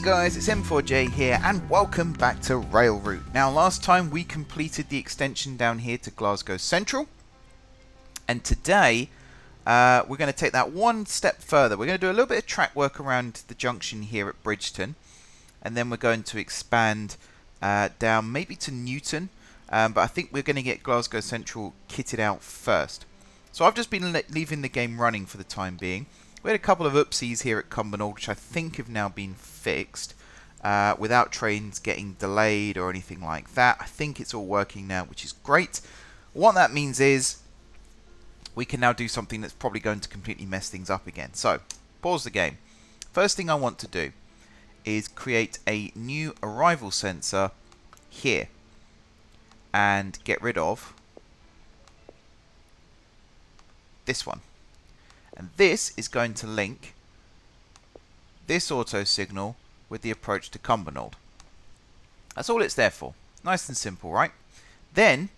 guys, it's M4J here and welcome back to Railroute. Now last time we completed the extension down here to Glasgow Central, and today we're going to take that one step further. We're going to do a little bit of track work around the junction here at Bridgeton, and then we're going to expand down maybe to Newton, but I think we're going to get Glasgow Central kitted out first. So I've just been leaving the game running for the time being. We had a couple of oopsies here at Cumbernauld, which I think have now been fixed, without trains getting delayed or anything like that. I think it's all working now, which is great. What that means is we can now do something that's probably going to completely mess things up again. So, pause the game. First thing I want to do is create a new arrival sensor here and get rid of this one. And this is going to link this auto signal with the approach to Cumbernauld. That's all it's there for. Nice and simple, right? Then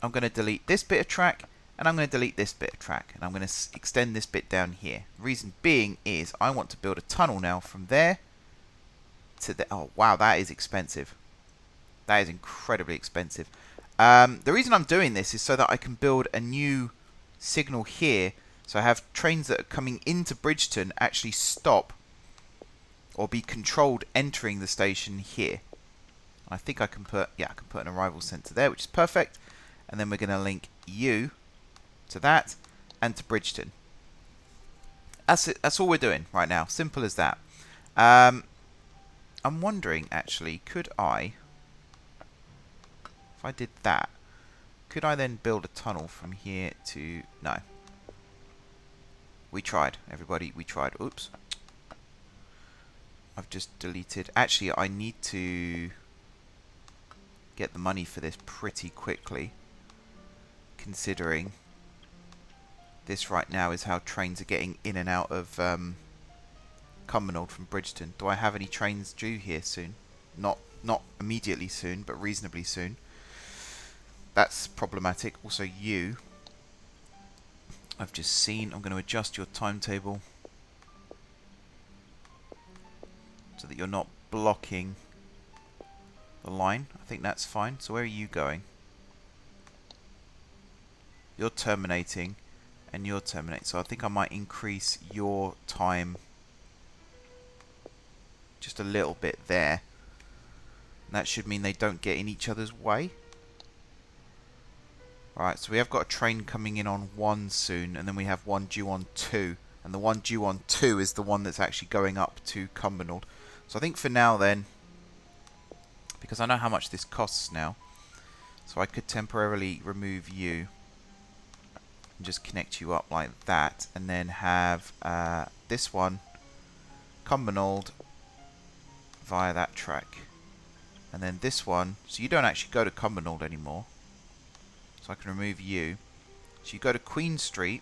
I'm going to delete this bit of track and I'm going to delete this bit of track, and I'm going to extend this bit down here. Reason being is I want to build a tunnel now from there to the... Oh wow, that is expensive. That is incredibly expensive. The reason I'm doing this is so that I can build a new signal here. So I have trains that are coming into Bridgeton actually stop or be controlled entering the station here. I think I can put, yeah, I can put an arrival sensor there, which is perfect. And then we're going to link you to that and to Bridgeton. That's it. That's all we're doing right now. Simple as that. I'm wondering actually, could I, if I did that, could I then build a tunnel from here to, no. We tried, everybody, we tried. Oops. I've just deleted. Actually, I need to get the money for this pretty quickly, considering this right now is how trains are getting in and out of Cumbernauld from Bridgeton. Do I have any trains due here soon? Not immediately soon, but reasonably soon. That's problematic. Also, you... I've just seen, I'm going to adjust your timetable so that you're not blocking the line. I think that's fine. So where are you going? You're terminating and you're terminating. So I think I might increase your time just a little bit there. And that should mean they don't get in each other's way. Alright, so we have got a train coming in on 1 soon, and then we have one due on 2. And the one due on 2 is the one that's actually going up to Cumbernauld. So I think for now then, because I know how much this costs now, so I could temporarily remove you and just connect you up like that, and then have this one, Cumbernauld, via that track. And then this one, so you don't actually go to Cumbernauld anymore. So I can remove you. So you go to Queen Street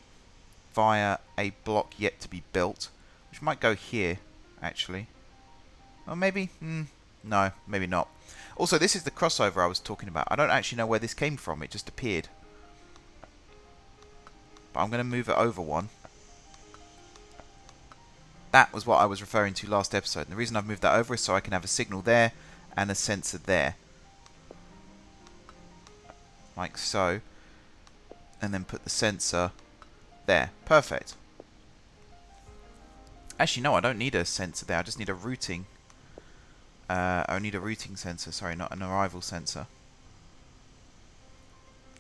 via a block yet to be built, which might go here, actually. Or maybe, no, maybe not. Also, this is the crossover I was talking about. I don't actually know where this came from. It just appeared. But I'm going to move it over one. That was what I was referring to last episode. And the reason I've moved that over is so I can have a signal there and a sensor there. Like so, and then put the sensor there. Perfect. Actually, no, I don't need a sensor there. I just need a routing. I need a routing sensor. Sorry, not an arrival sensor.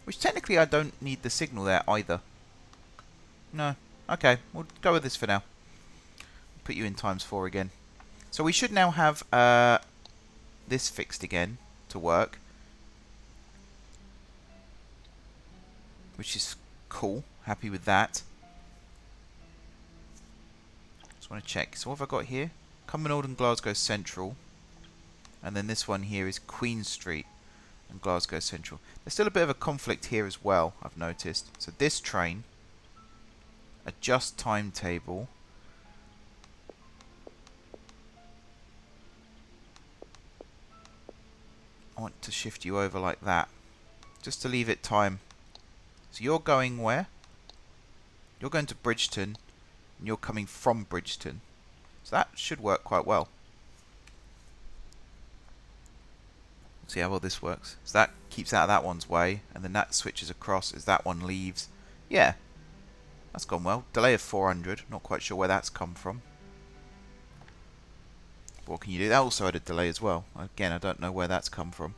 Which technically I don't need the signal there either. No. Okay, we'll go with this for now. Put you in ×4 again. So we should now have this fixed again to work. Which is cool. Happy with that. Just want to check. So what have I got here? Cumbernauld and Glasgow Central. And then this one here is Queen Street and Glasgow Central. There's still a bit of a conflict here as well, I've noticed. So this train, adjust timetable. I want to shift you over like that, just to leave it time. So you're going where? You're going to Bridgeton, and you're coming from Bridgeton. So that should work quite well. See how well this works. So that keeps out of that one's way, and then that switches across as that one leaves. Yeah, that's gone well. Delay of 400. Not quite sure where that's come from. But what can you do? That also had a delay as well. Again, I don't know where that's come from.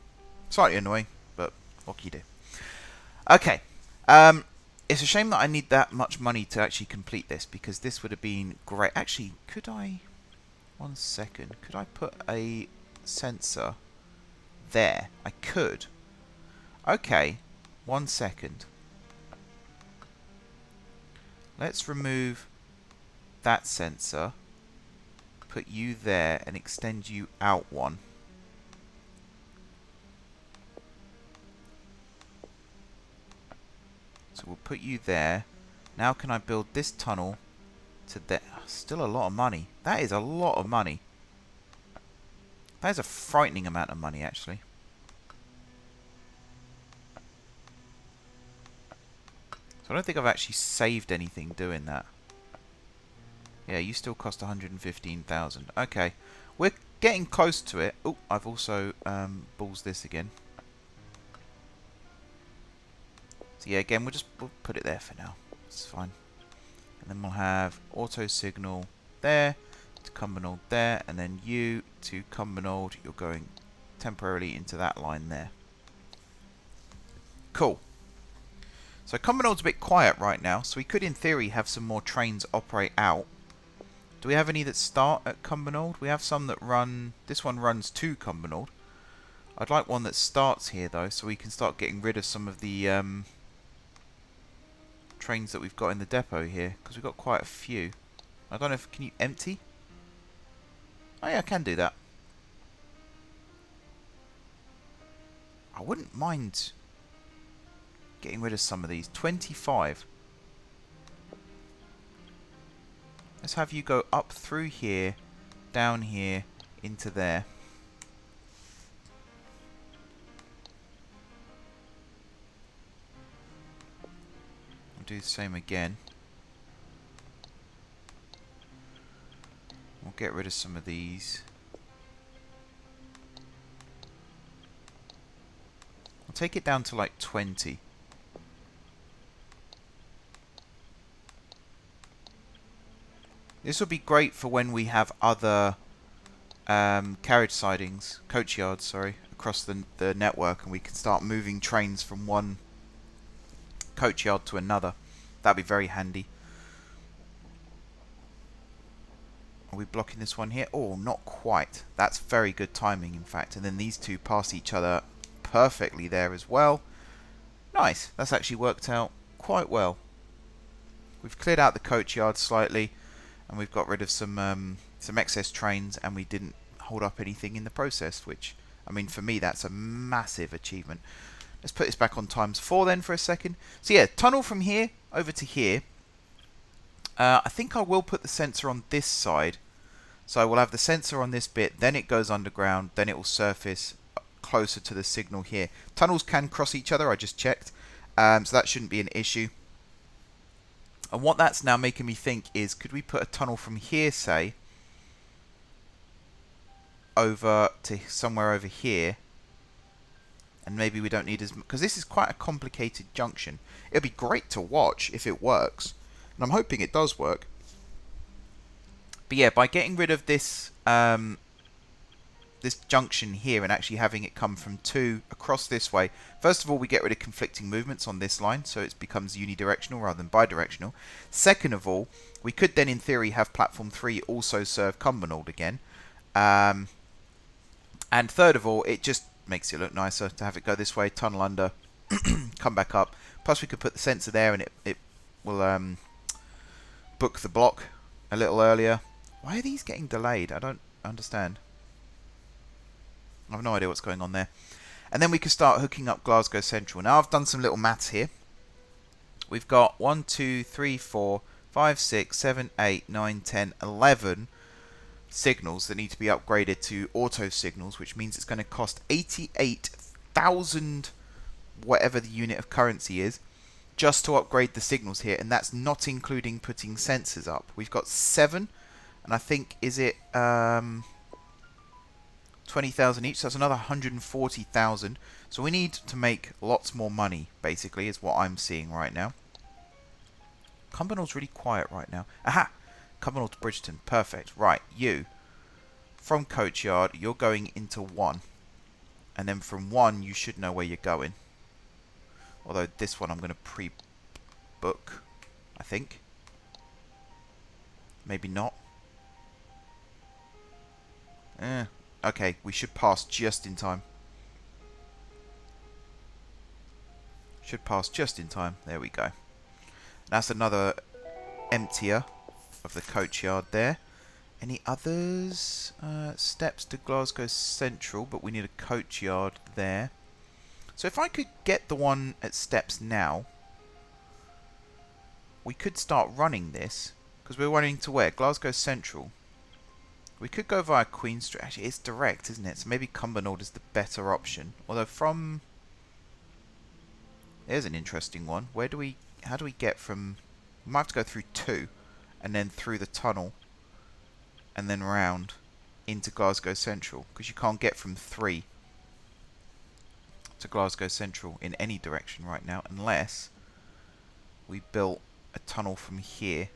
Slightly annoying, but what can you do? Okay. It's a shame that I need that much money to actually complete this, because this would have been great. Actually, could I... One second. Could I put a sensor there? I could. Okay. 1 second. Let's remove that sensor. Put you there and extend you out one. So we'll put you there. Now can I build this tunnel to there? Still a lot of money. That is a lot of money. That is a frightening amount of money, actually. So I don't think I've actually saved anything doing that. Yeah, you still cost 115,000. Okay, we're getting close to it. Oh, I've also balls this again. So yeah, again, we'll put it there for now. It's fine. And then we'll have auto signal there to Cumbernauld there, and then you to Cumbernauld. You're going temporarily into that line there. Cool. So Cumbernaud's a bit quiet right now, so we could, in theory, have some more trains operate out. Do we have any that start at Cumbernauld? We have some that run... This one runs to Cumbernauld. I'd like one that starts here, though, so we can start getting rid of some of the trains that we've got in the depot here, because we've got quite a few. I don't know if... Can you empty? Oh yeah, I can do that. I wouldn't mind getting rid of some of these. 25. Let's have you go up through here, down here, into there. I'll do the same again. We'll get rid of some of these. I'll take it down to like 20. This will be great for when we have other carriage sidings, coach yards, sorry, across the network, and we can start moving trains from one coach yard to another. That'd be very handy. Are we blocking this one here? Oh, not quite. That's very good timing, in fact. And then these two pass each other perfectly there as well. Nice. That's actually worked out quite well. We've cleared out the coach yard slightly, and we've got rid of some excess trains, and we didn't hold up anything in the process, which, I mean, for me, that's a massive achievement. Let's put this back on ×4 then for a second. So yeah, tunnel from here over to here. I think I will put the sensor on this side. So we'll have the sensor on this bit, then it goes underground, then it will surface closer to the signal here. Tunnels can cross each other, I just checked. So that shouldn't be an issue. And what that's now making me think is, could we put a tunnel from here, say, over to somewhere over here? And maybe we don't need as much, because this is quite a complicated junction. It'll be great to watch if it works. And I'm hoping it does work. But yeah, by getting rid of this this junction here and actually having it come from 2 across this way, first of all, we get rid of conflicting movements on this line, so it becomes unidirectional rather than bidirectional. Second of all, we could then in theory have platform 3 also serve Cumbernauld again. And third of all, it just makes it look nicer to have it go this way, tunnel under, come back up. Plus we could put the sensor there and it will book the block a little earlier. Why are these getting delayed? I don't understand. I have no idea what's going on there. And then we can start hooking up Glasgow Central. Now I've done some little maths here. We've got 1, 2, 3, 4, 5, 6, 7, 8, 9, 10, 11 signals that need to be upgraded to auto signals, which means it's going to cost 88,000 whatever the unit of currency is just to upgrade the signals here, and that's not including putting sensors up. We've got 7, and I think, is it 20,000 each, so that's another 140,000. So we need to make lots more money, basically, is what I'm seeing right now. Cumbernault's really quiet right now. Aha! Cumbernauld to Bridgeton. Perfect. Right, you. From Coachyard, you're going into 1. And then from 1, you should know where you're going. Although this one I'm going to pre-book, I think. Maybe not. Okay, we should pass just in time. Should pass just in time. There we go. That's another emptier of the Coachyard there. Any others? Steps to Glasgow Central, but we need a Coachyard there. So if I could get the one at Steps now, we could start running this. Because we're running to where? Glasgow Central. We could go via Queen Street. Actually, it's direct, isn't it? So maybe Cumbernauld is the better option. Although from... There's an interesting one. Where do we... How do we get from... We might have to go through 2. And then through the tunnel. And then round into Glasgow Central. Because you can't get from 3 to Glasgow Central in any direction right now. Unless we built a tunnel from here.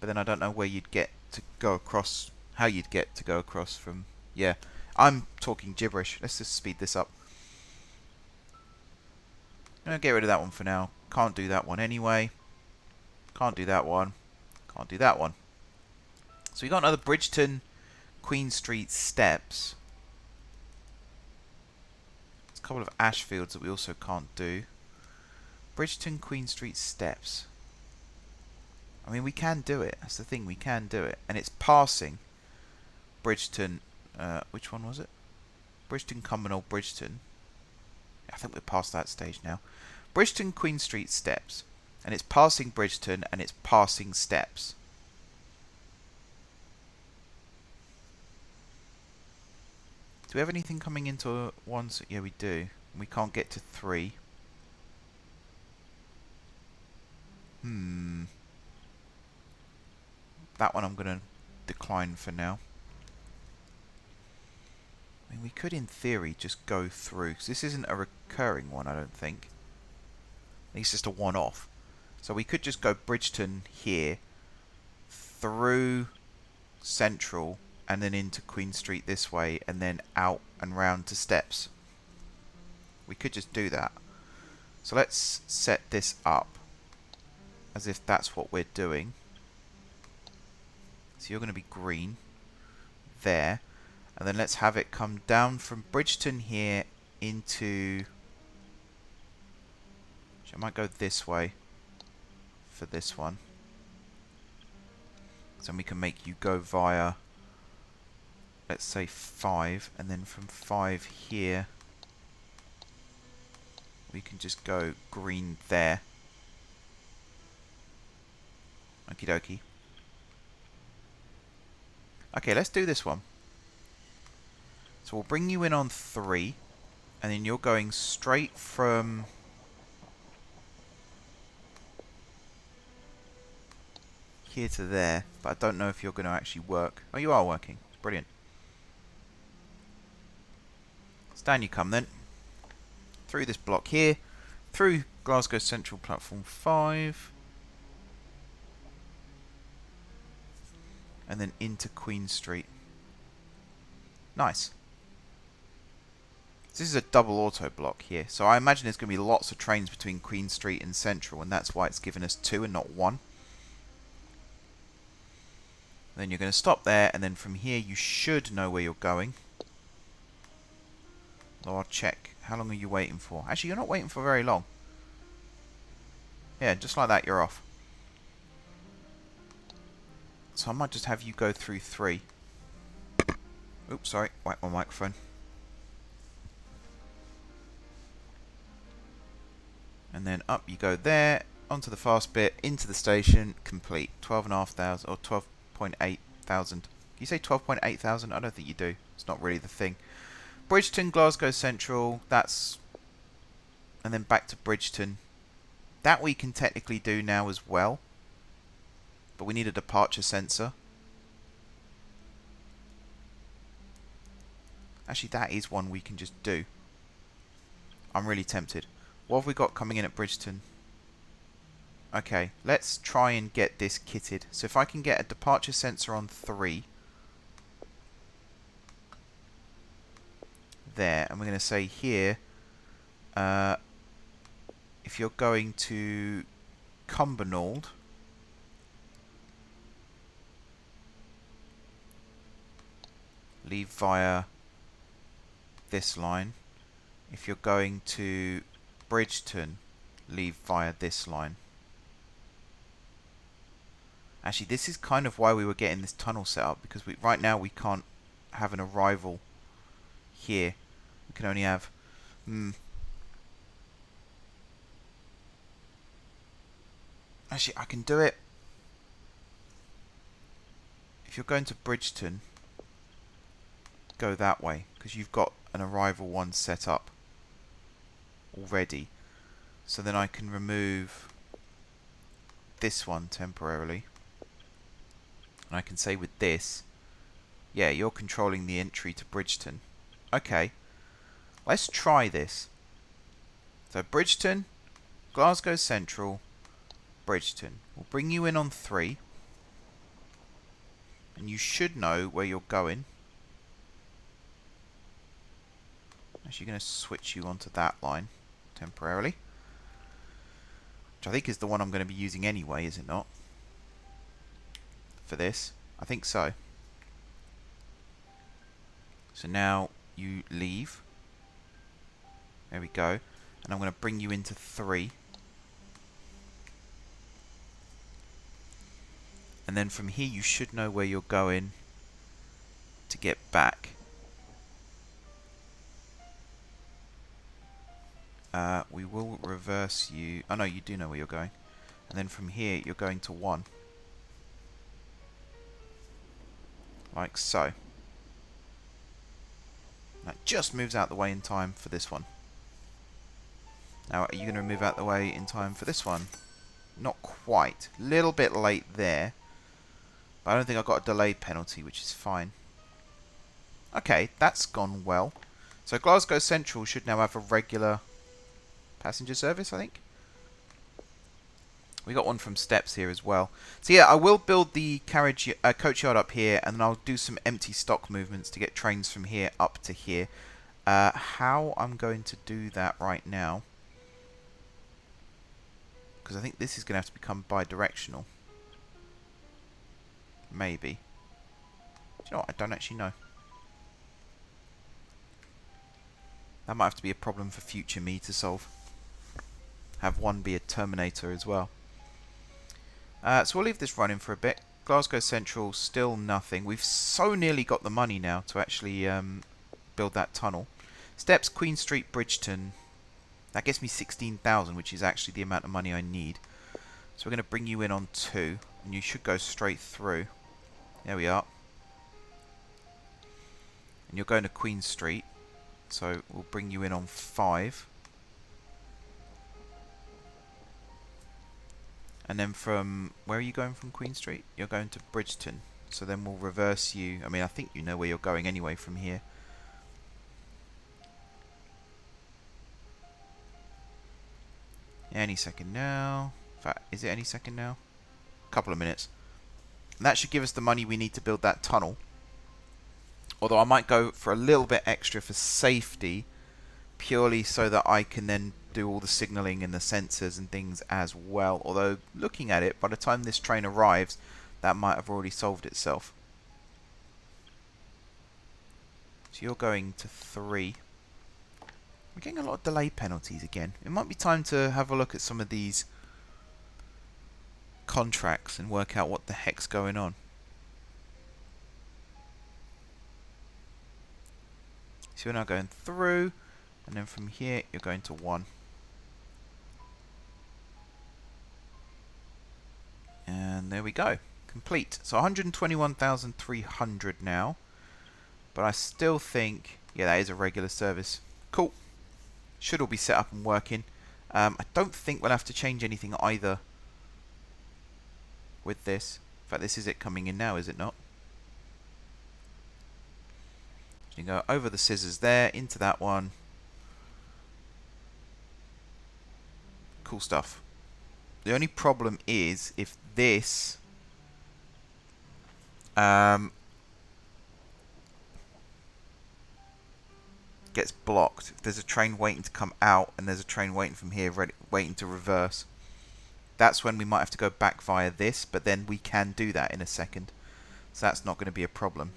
But then I don't know where you'd get to go across... How you'd get to go across from... Yeah, I'm talking gibberish. Let's just speed this up. I'm going to get rid of that one for now. Can't do that one anyway. Can't do that one. Can't do that one. So we got another Bridgeton, Queen Street steps. There's a couple of ash fields that we also can't do. Bridgeton, Queen Street steps. I mean, we can do it. That's the thing. We can do it. And it's passing Bridgeton. Which one was it? Bridgeton, Cumbernauld, Bridgeton. I think we're past that stage now. Bridgeton, Queen Street steps. And it's passing Bridgeton and it's passing steps. Do we have anything coming into 1? Yeah, we do. We can't get to 3. That one I'm going to decline for now. I mean, we could, in theory, just go through. Because this isn't a recurring one, I don't think. I think it's just a one-off. So we could just go Bridgeton here, through Central, and then into Queen Street this way, and then out and round to Steps. We could just do that. So let's set this up as if that's what we're doing. So you're going to be green there. And then let's have it come down from Bridgeton here into... I might go this way for this one. So then we can make you go via, let's say 5. And then from 5 here, we can just go green there. Okie dokie. Okay, let's do this one. So we'll bring you in on 3, and then you're going straight from here to there, but I don't know if you're going to actually work. Oh, you are working. Brilliant. So down you come then. Through this block here, through Glasgow Central Platform 5, and then into Queen Street. Nice. This is a double auto block here, so I imagine there's going to be lots of trains between Queen Street and Central, and that's why it's given us 2 and not 1. Then you're going to stop there, and then from here you should know where you're going. Although I'll check. How long are you waiting for? Actually, you're not waiting for very long. Yeah, just like that, you're off. So I might just have you go through 3. Oops, sorry. Whack my microphone. And then up you go there, onto the fast bit, into the station, complete. 12,500 or 12.8 thousand. Can you say 12.8 thousand? I don't think you do. It's not really the thing. Bridgeton, Glasgow Central, that's... And then back to Bridgeton. That we can technically do now as well. But we need a departure sensor. Actually, that is one we can just do. I'm really tempted. What have we got coming in at Bridgeton? Okay, let's try and get this kitted. So if I can get a departure sensor on 3. There, and we're going to say here, if you're going to Cumbernauld, leave via this line. If you're going to Bridgeton, leave via this line. Actually, this is kind of why we were getting this tunnel set up, because right now we can't have an arrival here. We can only have... Actually, I can do it. If you're going to Bridgeton, go that way, because you've got an arrival one set up already. So then I can remove this one temporarily. And I can say with this, yeah, you're controlling the entry to Bridgeton. Okay, let's try this. So Bridgeton, Glasgow Central, Bridgeton. We'll bring you in on 3. And you should know where you're going. Actually, going to switch you onto that line temporarily. Which I think is the one I'm going to be using anyway, is it not? For this. I think so. So now you leave. There we go. And I'm going to bring you into 3. And then from here you should know where you're going to get back. We will reverse you. Oh no, you do know where you're going. And then from here you're going to 1. Like so. That just moves out the way in time for this one. Now, are you going to move out the way in time for this one? Not quite. Little bit late there. But I don't think I've got a delay penalty, which is fine. Okay, that's gone well. So Glasgow Central should now have a regular passenger service, I think. We got one from Steps here as well. So yeah, I will build the carriage coach yard up here, and then I'll do some empty stock movements to get trains from here up to here. How I'm going to do that right now, because I think this is going to have to become bi-directional. Maybe. Do you know what? I don't actually know. That might have to be a problem for future me to solve. Have one be a Terminator as well. So we'll leave this running for a bit. Glasgow Central, still nothing. We've so nearly got the money now to actually build that tunnel. Steps, Queen Street, Bridgeton. That gets me 16,000, which is actually the amount of money I need. So we're going to bring you in on 2, and you should go straight through. There we are. And you're going to Queen Street, so we'll bring you in on 5. And then from... Where are you going from Queen Street? You're going to Bridgeton. So then we'll reverse you. I mean, I think you know where you're going anyway from here. Any second now. In fact, is it any second now? A couple of minutes. And that should give us the money we need to build that tunnel. Although I might go for a little bit extra for safety, purely so that I can then do all the signalling and the sensors and things as well. Although, looking at it, by the time this train arrives, that might have already solved itself. So you're going to 3. We're getting a lot of delay penalties again. It might be time to have a look at some of these contracts and work out what the heck's going on. So you're now going through, and then from here you're going to 1. And there we go. Complete. So 121,300 now. But I still think... Yeah, that is a regular service. Cool. Should all be set up and working. I don't think we'll have to change anything either with this. In fact, this is it coming in now, is it not? You go over the scissors there, into that one. Cool stuff. The only problem is if this gets blocked, if there's a train waiting to come out and there's a train waiting from here waiting to reverse, that's when we might have to go back via this, but then we can do that in a second, so that's not going to be a problem.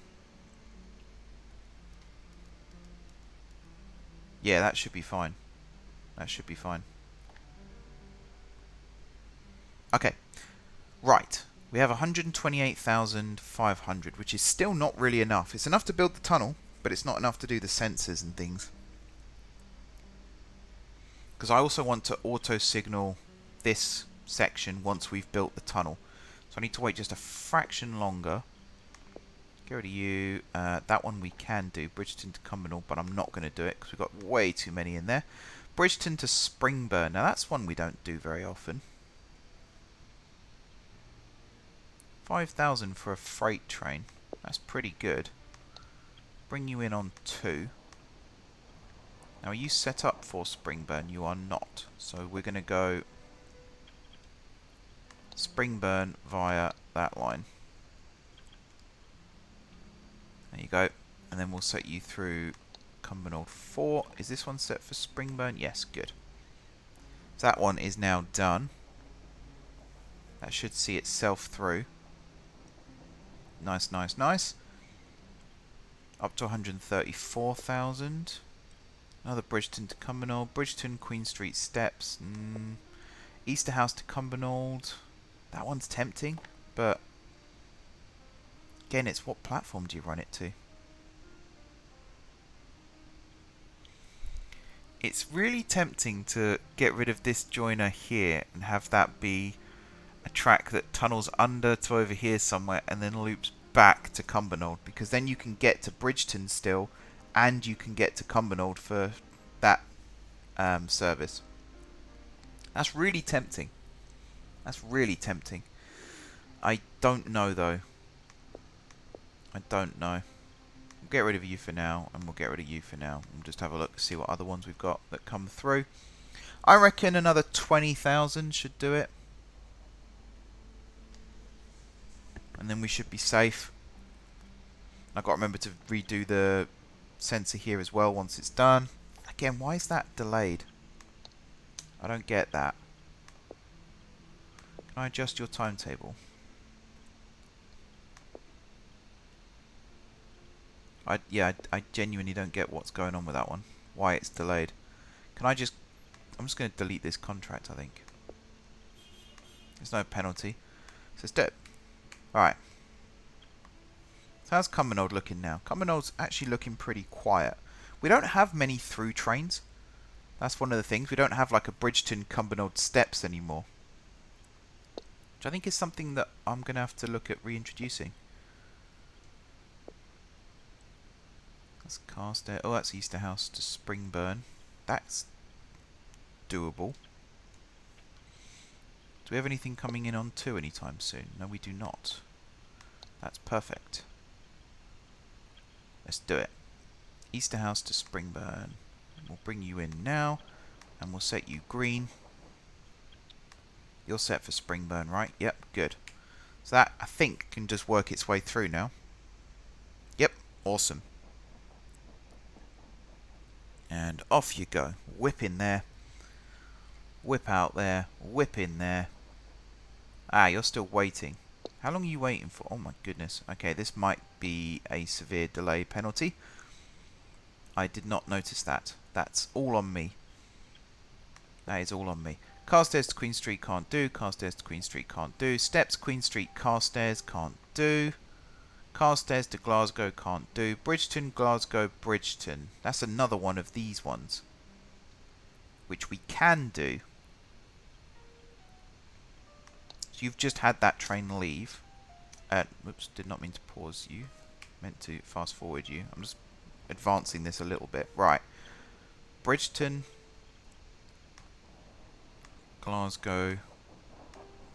Yeah, that should be fine. That should be fine. Okay, right. We have 128,500, which is still not really enough. It's enough to build the tunnel, but it's not enough to do the sensors and things. Because I also want to auto-signal this section once we've built the tunnel. So I need to wait just a fraction longer. Get rid of you. That one we can do. Bridgeton to Cumbernauld, but I'm not going to do it because we've got way too many in there. Bridgeton to Springburn. Now that's one we don't do very often. 5,000 for a freight train. That's pretty good. Bring you in on 2. Now, are you set up for Springburn? You are not. So we're going to go Springburn via that line. There you go. And then we'll set you through Cumbernauld 4. Is this one set for Springburn? Yes, good. So that one is now done. That should see itself through. Nice, nice, nice. Up to 134,000. Another Bridgeton to Cumbernauld. Bridgeton, Queen Street Steps. Easterhouse to Cumbernauld. That one's tempting, but again, it's what platform do you run it to? It's really tempting to get rid of this joiner here and have that be a track that tunnels under to over here somewhere and then loops back to Cumbernauld, because then you can get to Bridgeton still and you can get to Cumbernauld for that service. That's really tempting. That's really tempting. I don't know though. I don't know. We'll get rid of you for now, and we'll get rid of you for now. We'll just have a look to see what other ones we've got that come through. I reckon another 20,000 should do it. And then we should be safe. I've got to remember to redo the sensor here as well once it's done. Again, why is that delayed? I don't get that. Can I adjust your timetable? I genuinely don't get what's going on with that one. Why it's delayed. Can I just... I'm just going to delete this contract, I think. There's no penalty. So let's do it. Alright. So how's Cumbernauld looking now? Cumbernaud's actually looking pretty quiet. We don't have many through trains. That's one of the things. We don't have like a Bridgeton Cumbernauld Steps anymore. Which I think is something that I'm going to have to look at reintroducing. That's Carstairs. Oh, that's Easterhouse to Springburn. That's doable. Do we have anything coming in on 2 anytime soon? No, we do not. That's perfect. Let's do it. Easterhouse to Springburn. We'll bring you in now, and we'll set you green. You're set for Springburn, right? Yep, good. So that, I think, can just work its way through now. Yep, awesome. And off you go. Whip in there. Whip out there. Whip in there. Ah, you're still waiting. How long are you waiting for? Oh my goodness. Okay, this might be a severe delay penalty. I did not notice that. That's all on me. That is all on me. Carstairs to Queen Street can't do. Carstairs to Queen Street can't do. Steps Queen Street Carstairs can't do. Carstairs to Glasgow can't do. Bridgeton, Glasgow, Bridgeton. That's another one of these ones, which we can do. So you've just had that train leave. Whoops, did not mean to pause you. Meant to fast forward you. I'm just advancing this a little bit. Right. Bridgeton, Glasgow,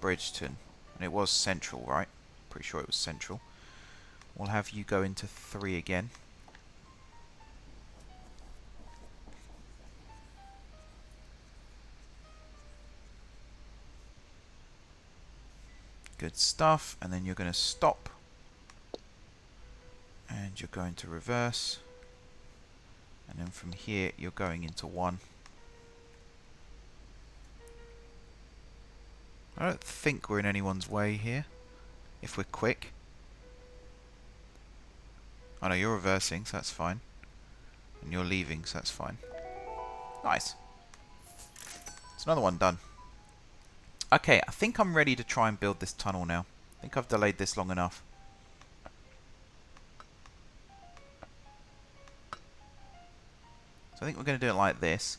Bridgeton. And it was Central, right? Pretty sure it was Central. We'll have you go into 3 again. Good stuff. And then you're going to stop. And you're going to reverse. And then from here, you're going into 1. I don't think we're in anyone's way here, if we're quick. Oh no, you're reversing, so that's fine. And you're leaving, so that's fine. Nice. It's another one done. Okay, I think I'm ready to try and build this tunnel now. I think I've delayed this long enough. So I think we're going to do it like this.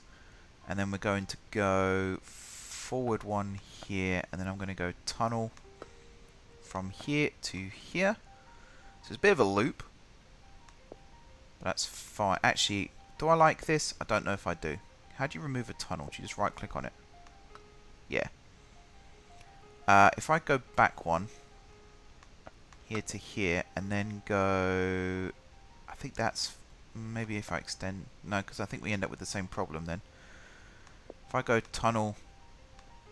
And then we're going to go forward 1 here, and then I'm going to go tunnel from here to here. So it's a bit of a loop, but that's fine. Actually, do I like this? I don't know if I do. How do you remove a tunnel? Do you just right click on it? Yeah. If I go back 1 here to here, and then go, I think that's, maybe if I extend, no, because I think we end up with the same problem then. If I go tunnel,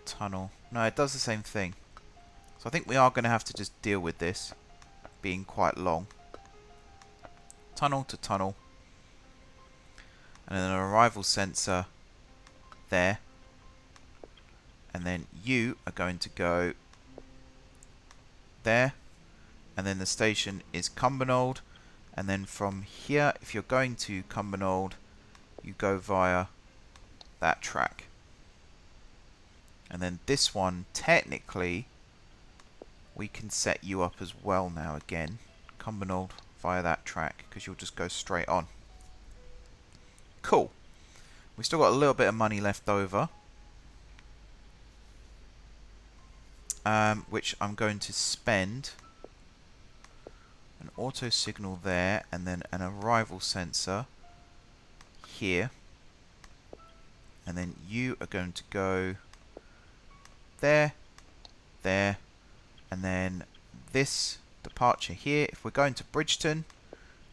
tunnel. No, it does the same thing. So I think we are going to have to just deal with this being quite long. Tunnel to tunnel. And then an arrival sensor there. And then you are going to go there. And then the station is Cumbernauld. And then from here, if you're going to Cumbernauld, you go via that track. And then this one, technically, we can set you up as well now again. Cumbernauld via that track, because you'll just go straight on. Cool. We've still got a little bit of money left over. Which I'm going to spend an auto signal there, and then an arrival sensor here. And then you are going to go there, there, and then this departure here. If we're going to Bridgeton,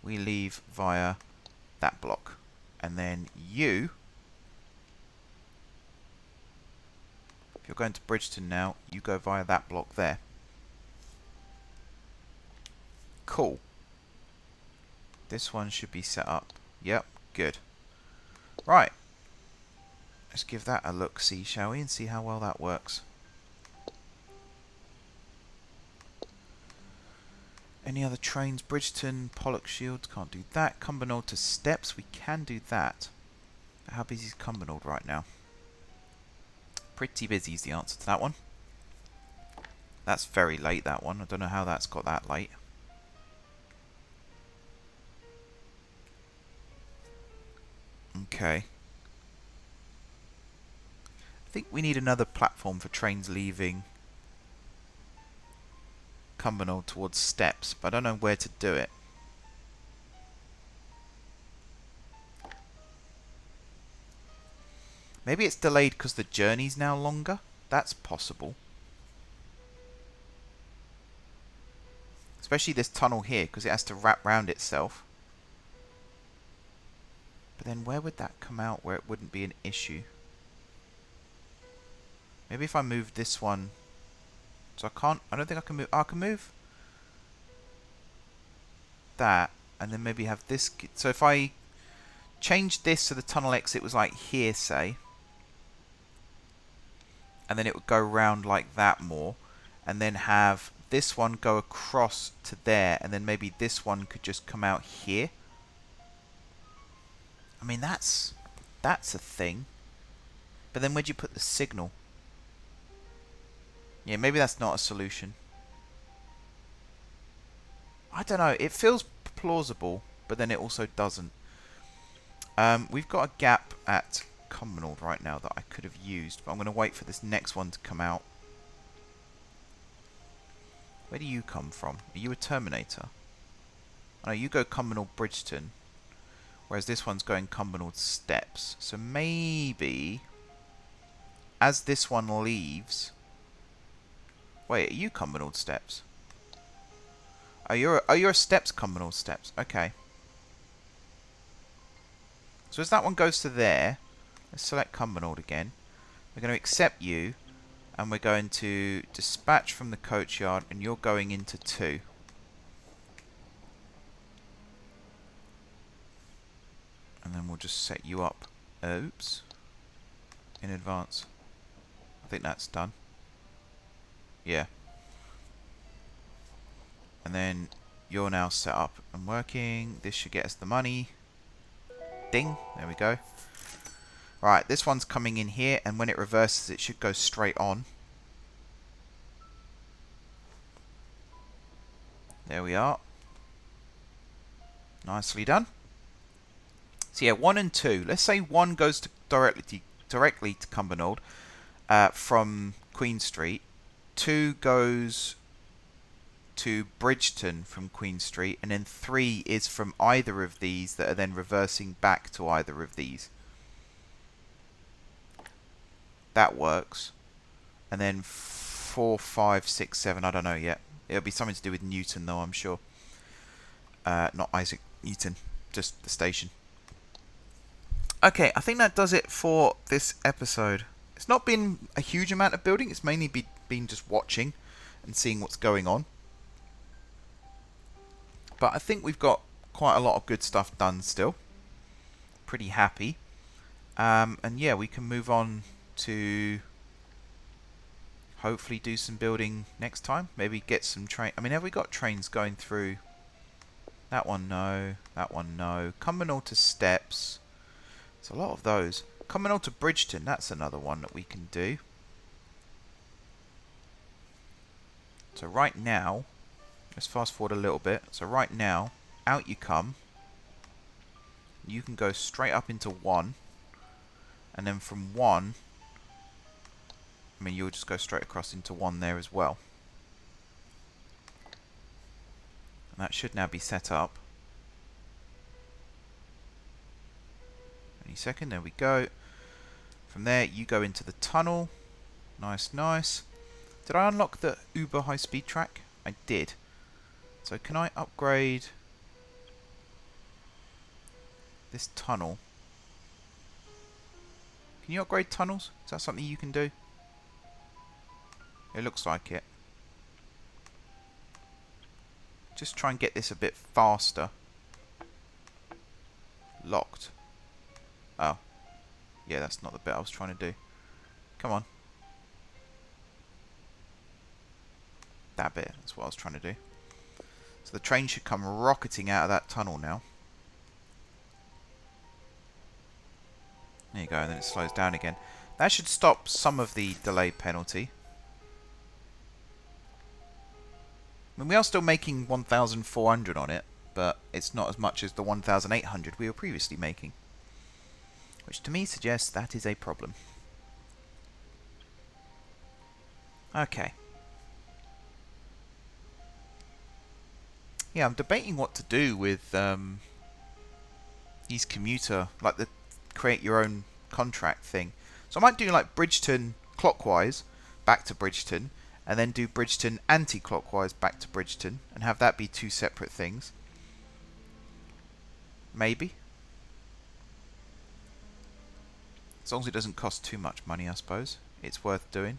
we leave via that block. And then you, if you're going to Bridgeton now, you go via that block there. Cool. This one should be set up. Yep, good. Right. Let's give that a look-see, shall we, and see how well that works. Any other trains? Bridgeton, Pollock Shields, can't do that. Cumbernauld to Steps, we can do that. But how busy is Cumbernauld right now? Pretty busy is the answer to that one. That's very late, that one. I don't know how that's got that late. Okay. I think we need another platform for trains leaving Cumbernauld towards Steps, but I don't know where to do it. Maybe it's delayed because the journey's now longer? That's possible. Especially this tunnel here, because it has to wrap round itself. But then where would that come out where it wouldn't be an issue? Maybe if I move this one... So I don't think I can move... Oh, I can move that, and then maybe have this... So if I change this so the tunnel exit was like here, say, and then it would go around like that more, and then have this one go across to there, and then maybe this one could just come out here. I mean, that's a thing. But then where'd you put the signal? Yeah, maybe that's not a solution. I don't know. It feels plausible, but then it also doesn't. We've got a gap at Cumbernauld right now that I could have used, but I'm going to wait for this next one to come out. Where do you come from? Are you a Terminator? Oh, no, you go Cumbernauld Bridgeton, whereas this one's going Cumbernauld Steps. So maybe, as this one leaves... Wait, are you Cumbernauld Steps? Oh, you're a Steps Cumbernauld Steps. Okay. So as that one goes to there, let's select Cumbernauld again. We're going to accept you, and we're going to dispatch from the coach yard, and you're going into 2. And then we'll just set you up. Oops. In advance. I think that's done. Yeah. And then you're now set up and working. This should get us the money. Ding. There we go. Right, this one's coming in here, and when it reverses, it should go straight on. There we are. Nicely done. So yeah, 1 and 2. Let's say 1 goes directly to Cumbernauld from Queen Street. 2 goes to Bridgeton from Queen Street, and then 3 is from either of these that are then reversing back to either of these. That works. And then 4, 5, 6, 7, I don't know yet. It'll be something to do with Newton though, I'm sure. Not Isaac Newton, just the station. Okay, I think that does it for this episode. It's not been a huge amount of building, it's mainly been just watching and seeing what's going on. But I think we've got quite a lot of good stuff done still. Pretty happy. And yeah, we can move on to hopefully do some building next time. Maybe get some train. I mean, have we got trains going through? That one, no. That one, no. Cumbernauld to Steps. There's a lot of those. Cumbernauld to Bridgeton. That's another one that we can do. So right now, let's fast forward a little bit. So right now, out you come. You can go straight up into 1. And then from 1, I mean, you'll just go straight across into 1 there as well. And that should now be set up. Any second, there we go. From there, you go into the tunnel. Nice, nice. Did I unlock the Uber high-speed track? I did. So can I upgrade this tunnel? Can you upgrade tunnels? Is that something you can do? It looks like it. Just try and get this a bit faster. Locked. Oh. Yeah, that's not the bit I was trying to do. Come on. That bit. That's what I was trying to do. So the train should come rocketing out of that tunnel now. There you go, and then it slows down again. That should stop some of the delay penalty. I mean, we are still making 1,400 on it, but it's not as much as the 1,800 we were previously making. Which to me suggests that is a problem. Okay. Yeah, I'm debating what to do with these commuter, like the create your own contract thing. So I might do like Bridgeton clockwise back to Bridgeton, and then do Bridgeton anti-clockwise back to Bridgeton, and have that be 2 separate things. Maybe. As long as it doesn't cost too much money, I suppose. It's worth doing.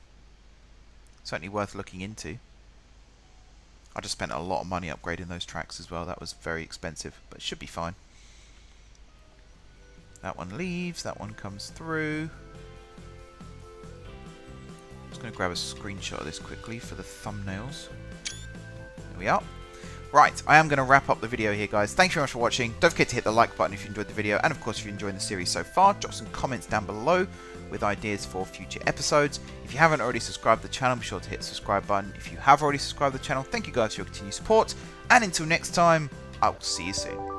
Certainly worth looking into. I just spent a lot of money upgrading those tracks as well. That was very expensive, but it should be fine. That one leaves, that one comes through. I'm just going to grab a screenshot of this quickly for the thumbnails. There we are. Right, I am going to wrap up the video here, guys. Thanks very much for watching. Don't forget to hit the like button if you enjoyed the video, and of course if you're enjoying the series so far, drop some comments down below with ideas for future episodes. If you haven't already subscribed to the channel, be sure to hit the subscribe button. If you have already subscribed to the channel, thank you guys for your continued support, and until next time, I will see you soon.